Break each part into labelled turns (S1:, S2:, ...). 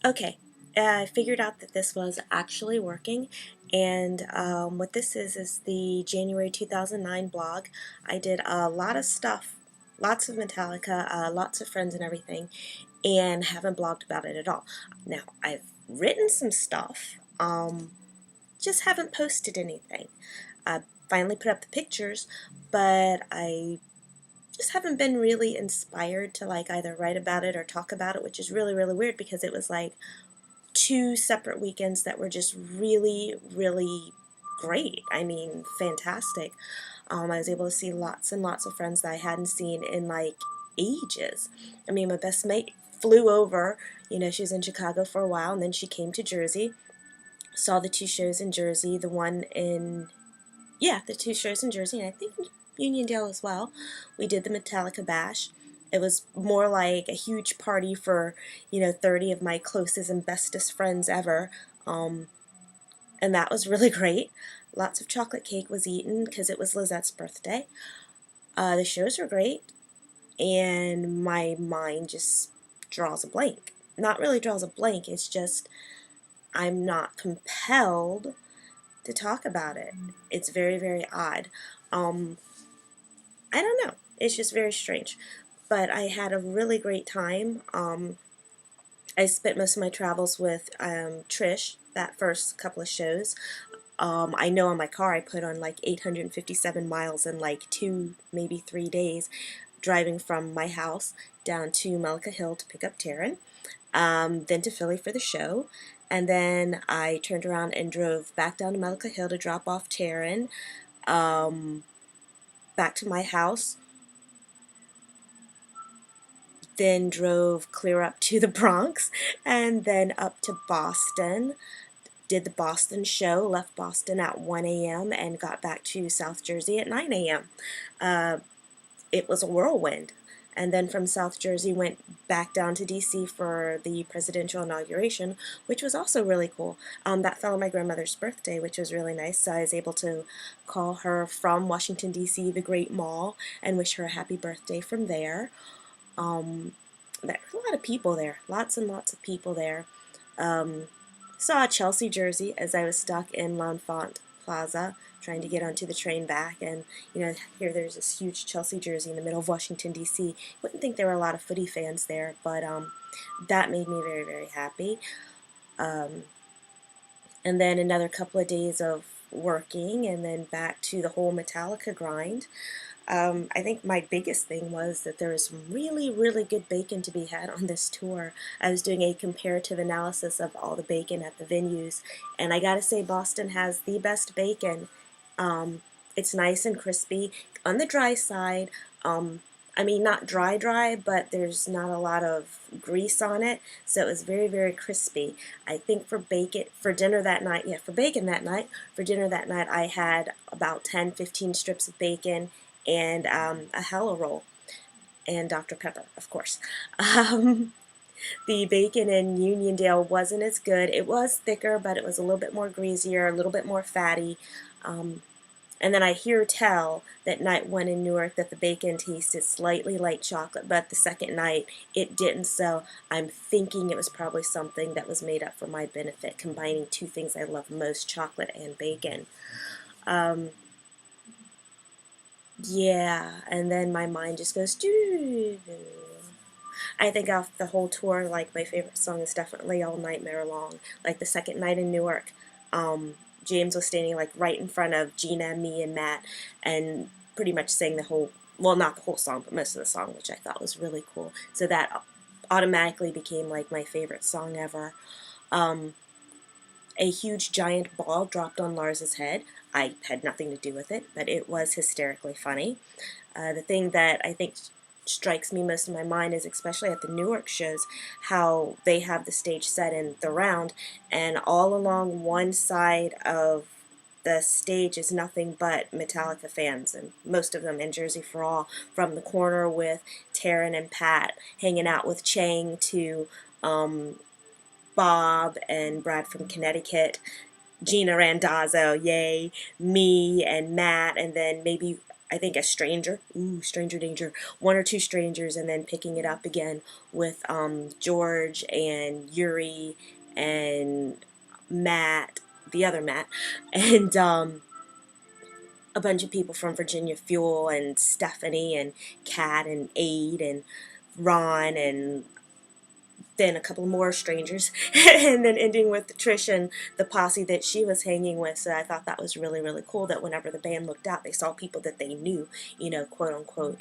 S1: Okay, I figured out that this was actually working, and what this is the January 2009 blog. I did a lot of stuff, lots of Metallica, lots of friends and everything, and haven't blogged about it at all. Now, I've written some stuff, just haven't posted anything. I finally put up the pictures, but I just haven't been really inspired to like either write about it or talk about it, which is really, really weird because it was like two separate weekends that were just really, really great. I mean, fantastic. I was able to see lots and lots of friends that I hadn't seen in like ages. I mean, my best mate flew over. She was in Chicago for a while, and then she came to Jersey. Saw the two shows in Jersey, the two shows in Jersey, and I think Uniondale as well. We did the Metallica Bash. It was more like a huge party for, 30 of my closest and bestest friends ever. And that was really great. Lots of chocolate cake was eaten because it was Lizette's birthday. The shows were great, and my mind just draws a blank. Not really draws a blank, it's just I'm not compelled to talk about it. It's very, very odd. I don't know. It's just very strange. But I had a really great time. I spent most of my travels with Trish, that first couple of shows. I know on my car I put on like 857 miles in like 2, maybe 3 days, driving from my house down to Metallica Hill to pick up Taryn, then to Philly for the show, and then I turned around and drove back down to Metallica Hill to drop off Taryn, back to my house, then drove clear up to the Bronx, and then up to Boston. Did the Boston show, left Boston at 1 a.m. and got back to South Jersey at 9 a.m. It was a whirlwind. And then from South Jersey went back down to D.C. for the presidential inauguration, which was also really cool. That fell on my grandmother's birthday, which was really nice. So I was able to call her from Washington, D.C., the Great Mall, and wish her a happy birthday from there. There were a lot of people there, lots and lots of people there. Saw a Chelsea jersey as I was stuck in L'Enfant Plaza trying to get onto the train back, and here there's this huge Chelsea jersey in the middle of Washington, D.C. Wouldn't think there were a lot of footy fans there, but that made me very, very happy. And then another couple of days of working, and then back to the whole Metallica grind. I think my biggest thing was that there was some really, really good bacon to be had on this tour. I was doing a comparative analysis of all the bacon at the venues, and I gotta say Boston has the best bacon. It's nice and crispy. On the dry side, I mean not dry, but there's not a lot of grease on it, so it was very, very crispy. I think for bacon, for dinner that night, for dinner that night I had about 10, 15 strips of bacon and a Hello Roll, and Dr. Pepper, of course. The bacon in Uniondale wasn't as good. It was thicker, but it was a little bit more greasier, a little bit more fatty. And then I hear tell that night one in Newark that the bacon tasted slightly like chocolate, but the second night it didn't, so I'm thinking it was probably something that was made up for my benefit, combining two things I love most, chocolate and bacon. Yeah, and then my mind just goes, doo. I think off the whole tour, like, my favorite song is definitely All Nightmare Long. Like, the second night in Newark, James was standing, like, right in front of Gina, me, and Matt, and pretty much sang the whole, well, not the whole song, but most of the song, which I thought was really cool. So that automatically became, like, my favorite song ever. A huge giant ball dropped on Lars's head. I had nothing to do with it, but it was hysterically funny. The thing that I think strikes me most in my mind is, especially at the Newark shows, how they have the stage set in the round, and all along one side of the stage is nothing but Metallica fans, and most of them in Jersey for All, from the corner with Taryn and Pat hanging out with Chang to Bob and Brad from Connecticut, Gina Randazzo, yay, me and Matt, and then maybe I think a stranger, stranger danger, one or two strangers, and then picking it up again with George and Yuri and Matt, the other Matt, and a bunch of people from Virginia Fuel and Stephanie and Kat and Aid and Ron and then a couple more strangers, and then ending with Trish and the posse that she was hanging with. So I thought that was really, really cool that whenever the band looked out, they saw people that they knew, quote unquote,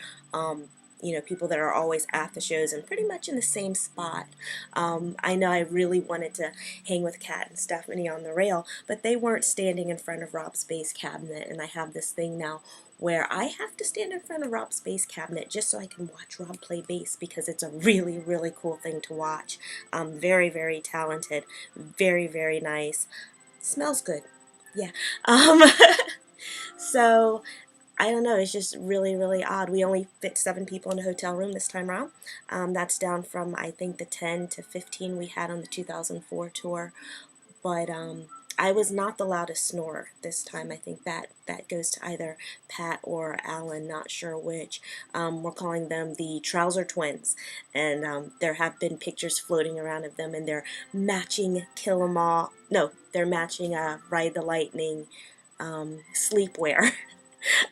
S1: people that are always at the shows and pretty much in the same spot. I know I really wanted to hang with Kat and Stephanie on the rail, but they weren't standing in front of Rob's bass cabinet, and I have this thing now where I have to stand in front of Rob's bass cabinet just so I can watch Rob play bass because it's a really, really cool thing to watch. Very, very talented, very, very nice. Smells good. Yeah. Um, so I don't know, it's just really, really odd. We only fit 7 people in a hotel room this time around. That's down from, I think, the 10 to 15 we had on the 2004 tour. But I was not the loudest snorer this time. I think that goes to either Pat or Alan, not sure which. We're calling them the Trouser Twins, and there have been pictures floating around of them, and they're matching Kill 'Em All. No, they're matching Ride the Lightning sleepwear.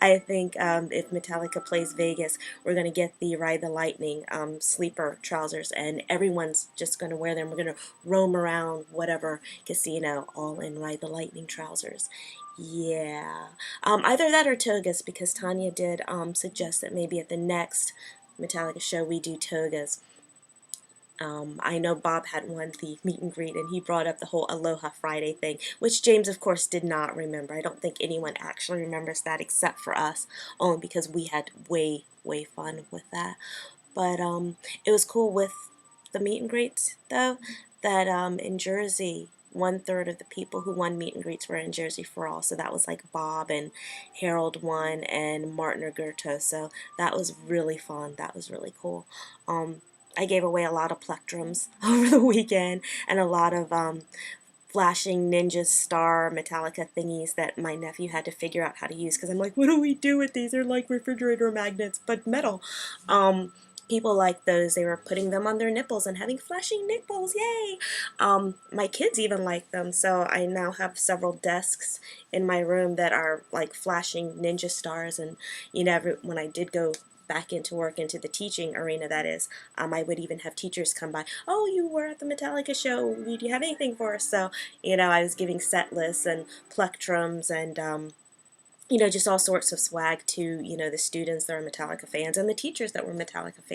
S1: I think if Metallica plays Vegas, we're going to get the Ride the Lightning sleeper trousers, and everyone's just going to wear them. We're going to roam around whatever casino all in Ride the Lightning trousers. Yeah. Either that or togas, because Tanya did suggest that maybe at the next Metallica show we do togas. I know Bob had won the meet and greet, and he brought up the whole Aloha Friday thing, which James, of course, did not remember. I don't think anyone actually remembers that except for us, only because we had way, way fun with that. But it was cool with the meet and greets, though, that in Jersey, 1/3 of the people who won meet and greets were in Jersey for All. So that was like Bob and Harold won and Martin Ergerto. So that was really fun. That was really cool. I gave away a lot of plectrums over the weekend and a lot of flashing ninja star Metallica thingies that my nephew had to figure out how to use because I'm like, what do we do with these? They're like refrigerator magnets, but metal. People like those. They were putting them on their nipples and having flashing nipples. Yay! My kids even like them, so I now have several desks in my room that are like flashing ninja stars. And when I did go back into work, into the teaching arena, that is, I would even have teachers come by. Oh, you were at the Metallica show. Do you have anything for us? So, I was giving set lists and plectrums and, just all sorts of swag to, the students that are Metallica fans and the teachers that were Metallica fans.